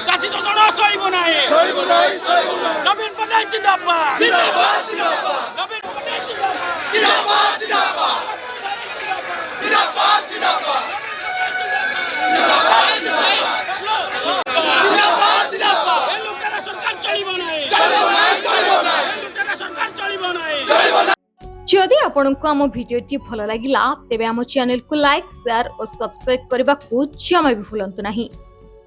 চাষী যোজনা সইব নাই নবীন পট্টনায়ক জিন্দাবাদ নবীন পট্টনায়ক जदि आपंक आम भिडी भल लगा तेब आम चैनल को लाइक शेयर और सब्सक्राइब करने को जमा भी भूलु नहीं।